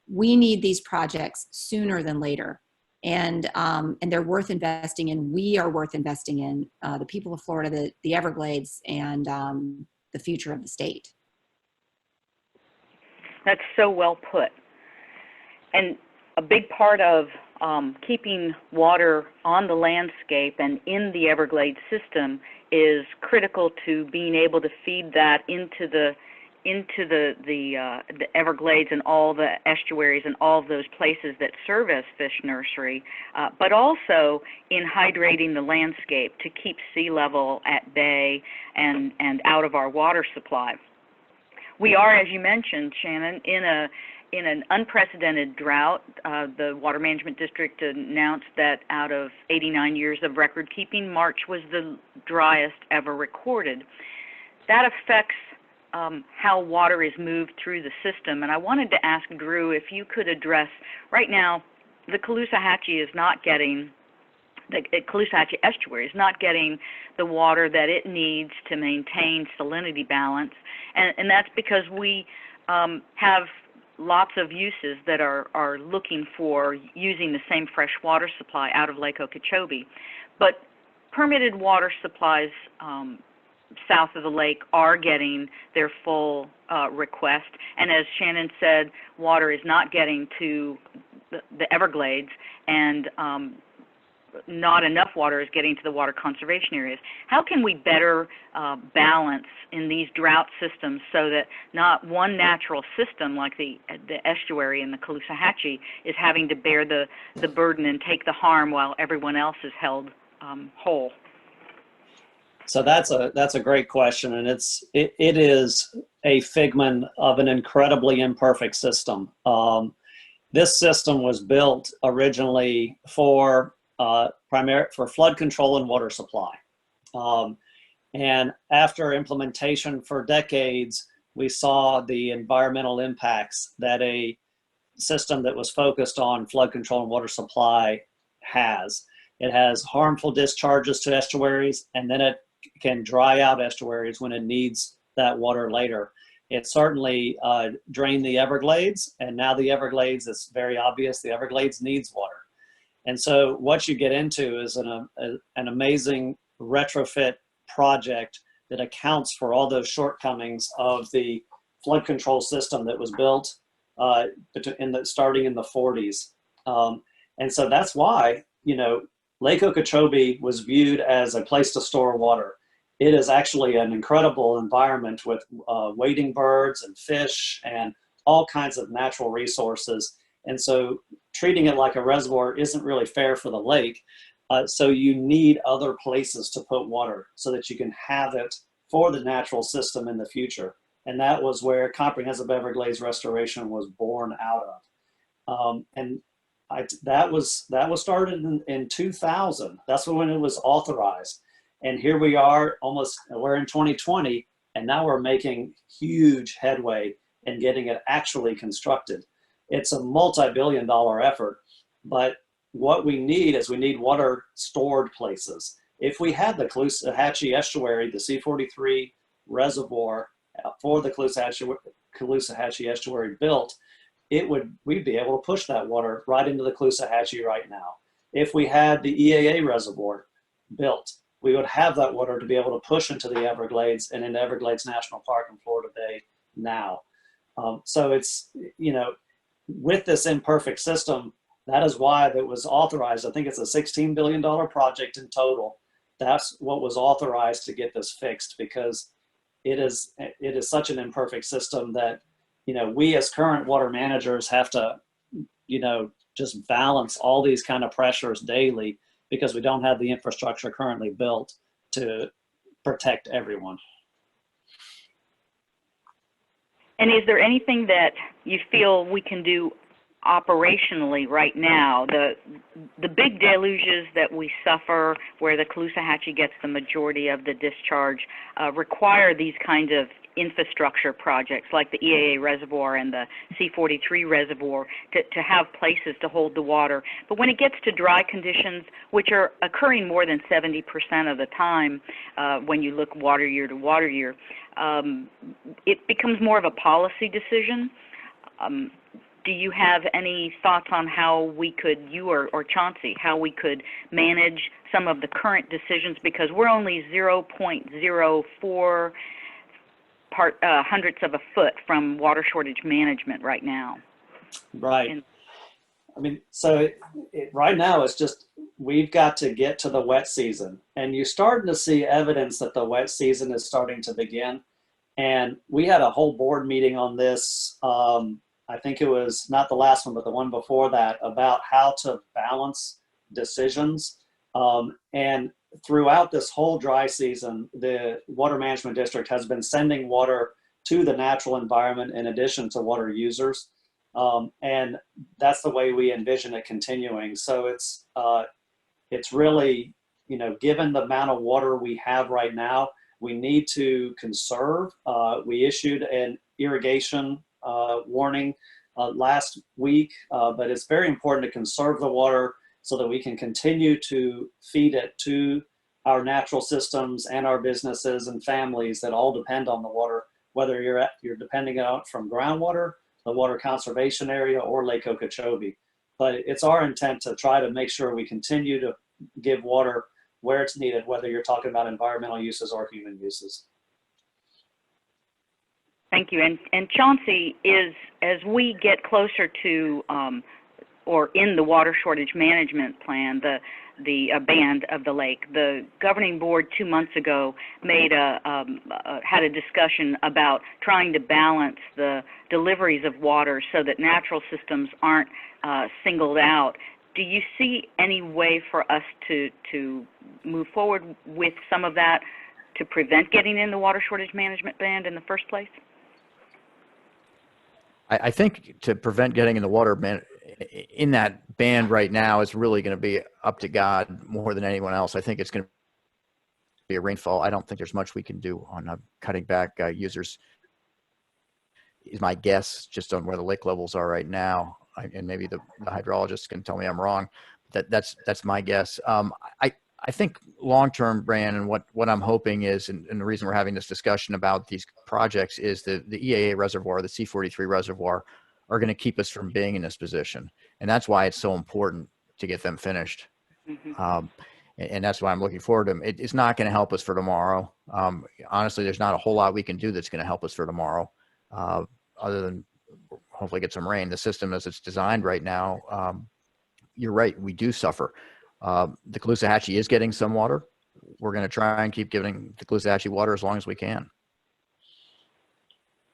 We need these projects sooner than later. And they're worth investing in. We are worth investing in, the people of Florida, the Everglades, and the future of the state. That's so well put. And a big part of keeping water on the landscape and in the Everglades system is critical to being able to feed that into the Everglades and all the estuaries and all of those places that serve as fish nursery, but also in hydrating the landscape to keep sea level at bay and out of our water supply. We are, as you mentioned, Shanon, in an unprecedented drought. The Water Management District announced that out of 89 years of record keeping, March was the driest ever recorded. That affects how water is moved through the system. And I wanted to ask Drew if you could address, right now, the Caloosahatchee the Caloosahatchee estuary is not getting the water that it needs to maintain salinity balance. And that's because we have lots of uses that are looking for using the same fresh water supply out of Lake Okeechobee. But permitted water supplies south of the lake are getting their full request. And as Shanon said, water is not getting to the Everglades, and not enough water is getting to the water conservation areas. How can we better balance in these drought systems so that not one natural system like the estuary and the Caloosahatchee is having to bear the burden and take the harm while everyone else is held whole? So that's a great question, and it is a figment of an incredibly imperfect system. This system was built originally for flood control and water supply, and after implementation for decades, we saw the environmental impacts that a system that was focused on flood control and water supply has. It has harmful discharges to estuaries, and then it can dry out estuaries when it needs that water later. It certainly drained the Everglades, and now the Everglades, it's very obvious, the Everglades needs water. And so what you get into is an amazing retrofit project that accounts for all those shortcomings of the flood control system that was built starting in the 40s. And so that's why, Lake Okeechobee was viewed as a place to store water. It is actually an incredible environment with wading birds and fish and all kinds of natural resources. And so treating it like a reservoir isn't really fair for the lake. So you need other places to put water so that you can have it for the natural system in the future. And that was where comprehensive Everglades restoration was born out of. That was started in 2000. That's when it was authorized. And here we are, we're in 2020, and now we're making huge headway in getting it actually constructed. It's a multi-billion-dollar effort, but what we need is water stored places. If we had the Caloosahatchee estuary, the C43 reservoir for the Caloosahatchee estuary built, we'd be able to push that water right into the Caloosahatchee right now. If we had the EAA reservoir built, we would have that water to be able to push into the Everglades and into Everglades National Park in Florida Bay now. So it's, with this imperfect system, that is why it was authorized. I think it's a $16 billion project in total. That's what was authorized to get this fixed, because it is such an imperfect system that, we as current water managers have to, just balance all these kind of pressures daily, because we don't have the infrastructure currently built to protect everyone. And is there anything that you feel we can do operationally right now? The big deluges that we suffer, where the Caloosahatchee gets the majority of the discharge, require these kinds of infrastructure projects like the EAA reservoir and the C43 reservoir to have places to hold the water. But when it gets to dry conditions, which are occurring more than 70% of the time when you look water year to water year, it becomes more of a policy decision. Do you have any thoughts on how we could, you or Chauncey, how we could manage some of the current decisions, because we're only 0.04 hundredths of a foot from water shortage management right now? Right. And, I mean, so right now it's just, we've got to get to the wet season, and you're starting to see evidence that the wet season is starting to begin. And we had a whole board meeting on this. I think it was not the last one, but the one before that, about how to balance decisions. And throughout this whole dry season, the Water Management District has been sending water to the natural environment in addition to water users. And that's the way we envision it continuing. So it's really, you know, given the amount of water we have right now, we need to conserve. We issued an irrigation warning last week, but it's very important to conserve the water so that we can continue to feed it to our natural systems and our businesses and families that all depend on the water, whether you're depending on it from groundwater, the water conservation area, or Lake Okeechobee. But it's our intent to try to make sure we continue to give water where it's needed, whether you're talking about environmental uses or human uses. thank you. And Chauncey, as we get closer to or in the water shortage management plan, the band of the lake, the governing board 2 months ago had a discussion about trying to balance the deliveries of water so that natural systems aren't singled out. Do you see any way for us to move forward with some of that to prevent getting in the water shortage management band in the first place? I think to prevent getting in the water in that band right now is really going to be up to God more than anyone else. I think it's going to be a rainfall. I don't think there's much we can do on cutting back users, is my guess, just on where the lake levels are right now. And maybe the hydrologist can tell me I'm wrong. That's my guess. I think long-term, Brandon, what I'm hoping is, and the reason we're having this discussion about these projects is the EAA reservoir, the C43 reservoir, are going to keep us from being in this position. And that's why it's so important to get them finished. Mm-hmm. And that's why I'm looking forward to them. It's not going to help us for tomorrow. Honestly, there's not a whole lot we can do that's going to help us for tomorrow, other than hopefully get some rain. The system as it's designed right now, you're right, we do suffer. The Caloosahatchee is getting some water. We're going to try and keep giving the Caloosahatchee water as long as we can.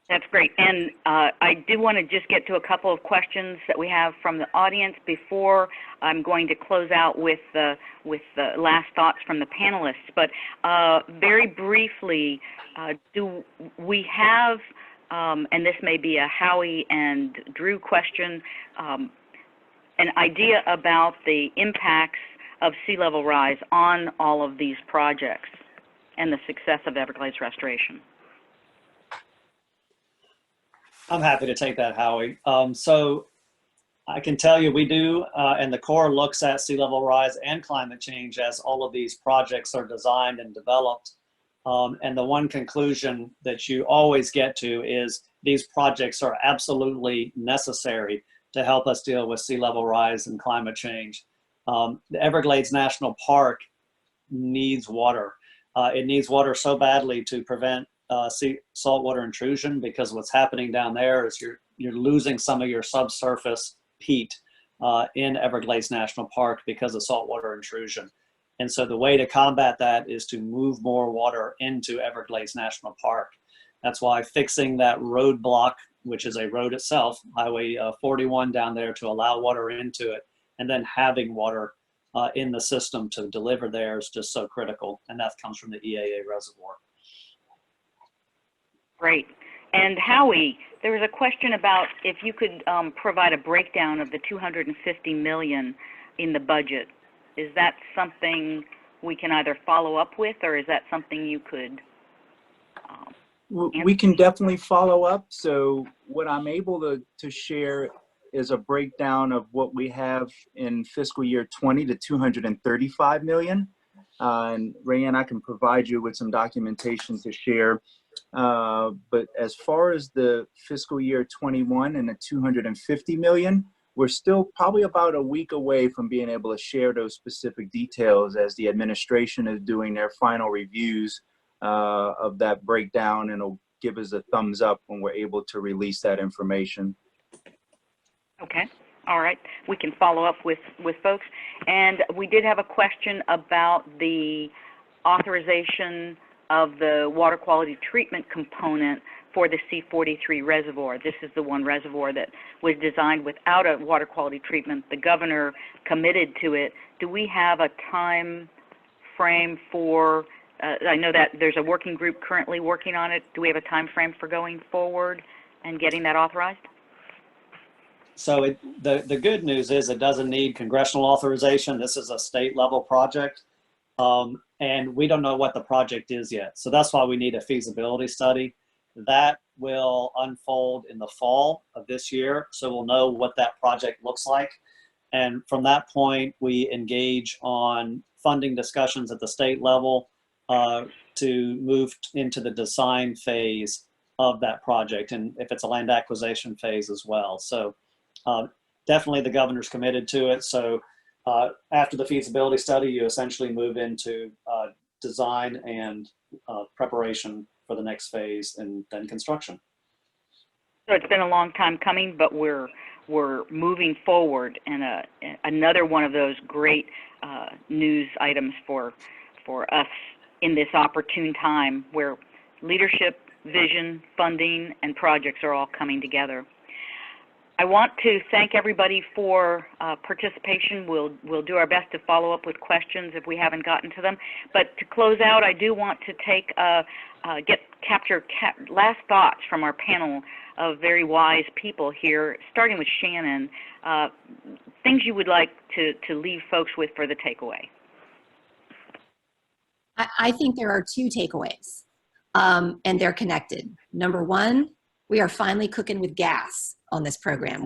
That's great. And I do want to just get to a couple of questions that we have from the audience before I'm going to close out with the last thoughts from the panelists. But very briefly, do we have, and this may be a Howie and Drew question, an idea about the impacts of sea level rise on all of these projects and the success of Everglades restoration? I'm happy to take that, Howie. So I can tell you we do, and the Corps looks at sea level rise and climate change as all of these projects are designed and developed. And the one conclusion that you always get to is these projects are absolutely necessary to help us deal with sea level rise and climate change. The Everglades National Park needs water. It needs water so badly to prevent saltwater intrusion, because what's happening down there is you're losing some of your subsurface peat in Everglades National Park because of saltwater intrusion. And so the way to combat that is to move more water into Everglades National Park. That's why fixing that roadblock, which is a road itself, Highway 41 down there, to allow water into it, and then having water in the system to deliver there is just so critical. And that comes from the EAA reservoir. Great. And Howie, there was a question about if you could provide a breakdown of the $250 million in the budget. Is that something we can either follow up with, or is that something you could We can definitely follow up. So what I'm able to share is a breakdown of what we have in fiscal year 20 to 235 million. And Rayanne, I can provide you with some documentation to share. But as far as the fiscal year 21 and the 250 million, we're still probably about a week away from being able to share those specific details as the administration is doing their final reviews of that breakdown, and it'll give us a thumbs up when we're able to release that information. Okay. All right. We can follow up with folks. And we did have a question about the authorization of the water quality treatment component for the C43 reservoir. This is the one reservoir that was designed without a water quality treatment. The governor committed to it. Do we have a time frame for, I know that there's a working group currently working on it. Do we have a time frame for going forward and getting that authorized? So the good news is it doesn't need congressional authorization. This is a state level project. And we don't know what the project is yet. So that's why we need a feasibility study. That will unfold in the fall of this year. So we'll know what that project looks like. And from that point, we engage on funding discussions at the state level to move into the design phase of that project. And if it's a land acquisition phase as well. So definitely the governor's committed to it. So after the feasibility study, you essentially move into design and preparation for the next phase and then construction. So it's been a long time coming, but we're moving forward, and another one of those great news items for us in this opportune time where leadership, vision, funding, and projects are all coming together. I want to thank everybody for participation. We'll do our best to follow up with questions if we haven't gotten to them. But to close out, I do want to take capture last thoughts from our panel of very wise people here, starting with Shanon. Things you would like to leave folks with for the takeaway. I think there are two takeaways, and they're connected. Number one, we are finally cooking with gas on this program.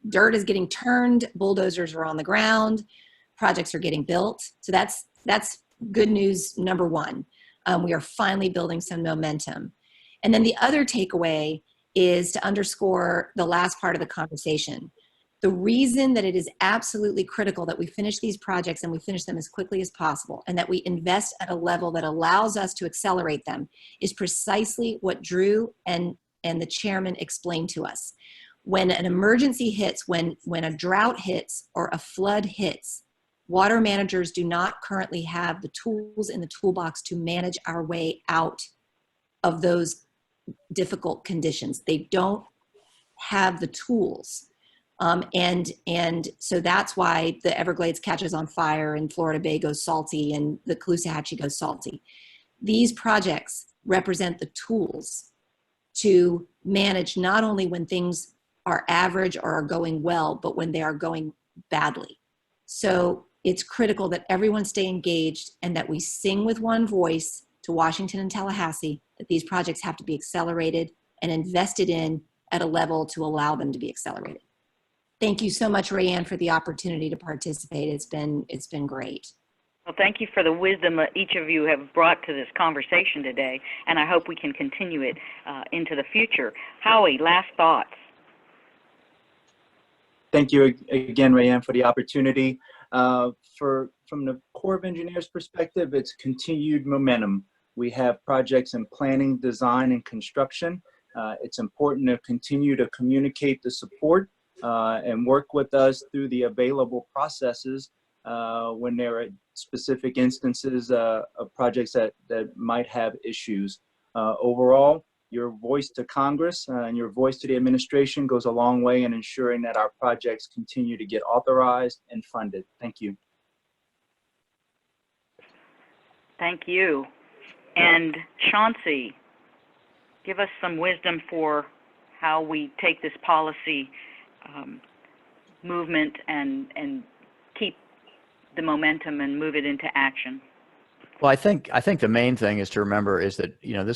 Dirt is getting turned, bulldozers are on the ground, projects are getting built. So that's good news number one. We are finally building some momentum. And then the other takeaway is to underscore the last part of the conversation. The reason that it is absolutely critical that we finish these projects and we finish them as quickly as possible and that we invest at a level that allows us to accelerate them is precisely what Drew and the chairman explained to us. When an emergency hits, when a drought hits or a flood hits, water managers do not currently have the tools in the toolbox to manage our way out of those difficult conditions. They don't have the tools. And so that's why the Everglades catches on fire and Florida Bay goes salty and the Caloosahatchee goes salty. These projects represent the tools to manage not only when things are average or are going well, but when they are going badly. So it's critical that everyone stay engaged and that we sing with one voice to Washington and Tallahassee that these projects have to be accelerated and invested in at a level to allow them to be accelerated. Thank you so much, Rayanne, for the opportunity to participate. It's been great. Well, thank you for the wisdom that each of you have brought to this conversation today, and I hope we can continue it into the future. Howie, last thoughts. Thank you again, Rayanne, for the opportunity. From the Corps of Engineers perspective, it's continued momentum. We have projects in planning, design, and construction. It's important to continue to communicate the support and work with us through the available processes when there are specific instances of projects that might have issues. Overall, your voice to Congress and your voice to the administration goes a long way in ensuring that our projects continue to get authorized and funded. Thank you. Thank you. And Chauncey, give us some wisdom for how we take this policy movement and keep the momentum and move it into action. Well, I think the main thing is to remember is that, you know,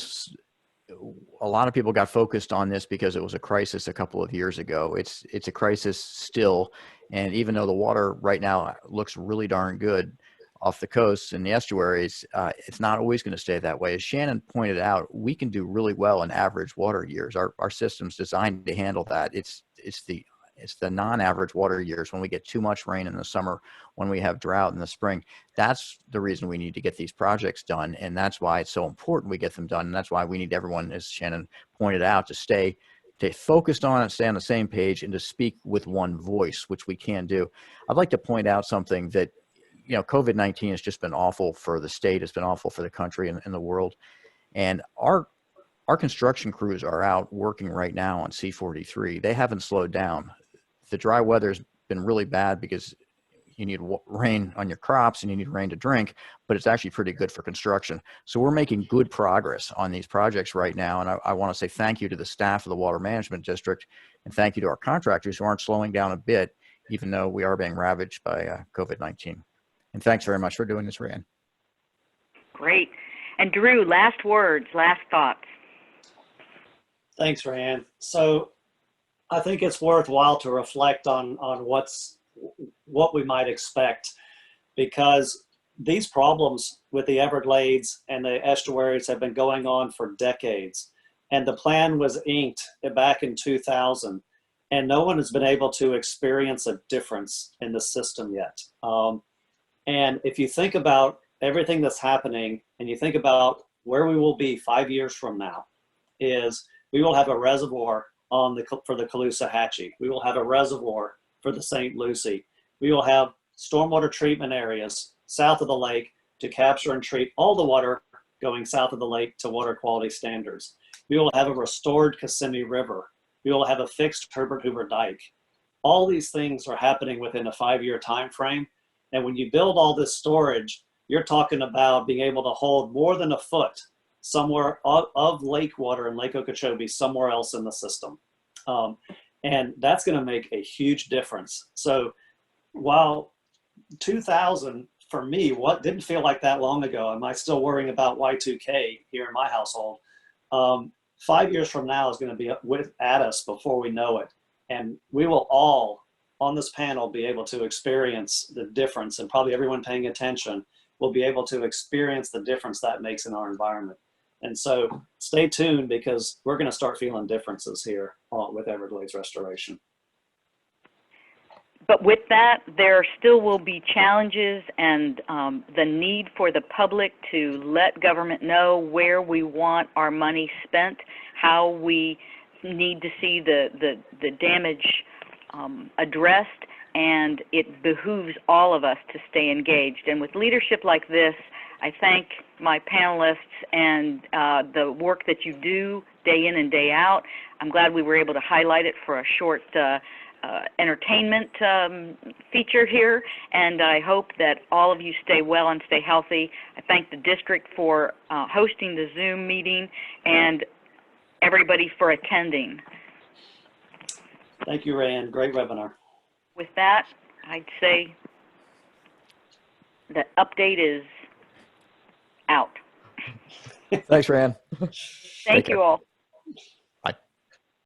a lot of people got focused on this because it was a crisis a couple of years ago. It's a crisis still. And even though the water right now looks really darn good off the coasts and the estuaries, it's not always going to stay that way. As Shanon pointed out, we can do really well in average water years. Our system's designed to handle that. It's the non-average water years when we get too much rain in the summer, when we have drought in the spring. That's the reason we need to get these projects done. And that's why it's so important we get them done. And that's why we need everyone, as Shanon pointed out, to stay focused on it, stay on the same page, and to speak with one voice, which we can do. I'd like to point out something that, you know, COVID-19 has just been awful for the state. It's been awful for the country and the world. And our construction crews are out working right now on C-43. They haven't slowed down. The dry weather's been really bad because you need rain on your crops and you need rain to drink, but it's actually pretty good for construction. So we're making good progress on these projects right now. And I want to say thank you to the staff of the Water Management District, and thank you to our contractors who aren't slowing down a bit, even though we are being ravaged by COVID-19. And thanks very much for doing this, Rayanne. Great. And Drew, last words, last thoughts. Thanks, Rayanne. So I think it's worthwhile to reflect on what we might expect, because these problems with the Everglades and the estuaries have been going on for decades. And the plan was inked back in 2000, and no one has been able to experience a difference in the system yet. And if you think about everything that's happening and you think about where we will be 5 years from now, is we will have a reservoir for the Caloosahatchee. We will have a reservoir for the St. Lucie. We will have stormwater treatment areas south of the lake to capture and treat all the water going south of the lake to water quality standards. We will have a restored Kissimmee River. We will have a fixed Herbert Hoover Dike. All these things are happening within a 5-year time frame. And when you build all this storage, you're talking about being able to hold more than a foot somewhere of lake water in Lake Okeechobee somewhere else in the system. And that's going to make a huge difference. So while 2000, for me, what didn't feel like that long ago, am I still worrying about Y2K here in my household? 5 years from now is going to be at us before we know it. And we will all on this panel be able to experience the difference, and probably everyone paying attention will be able to experience the difference that makes in our environment. And so stay tuned, because we're going to start feeling differences here with Everglades restoration. But with that, there still will be challenges, and the need for the public to let government know where we want our money spent, how we need to see the damage addressed, and it behooves all of us to stay engaged. And with leadership like this, I thank my panelists and the work that you do day in and day out. I'm glad we were able to highlight it for a short entertainment feature here, and I hope that all of you stay well and stay healthy. I thank the district for hosting the Zoom meeting, and everybody for attending. Thank you, Rayanne. Great webinar. With that, I'd say the update is out. Thanks, Rayanne. Thank you all.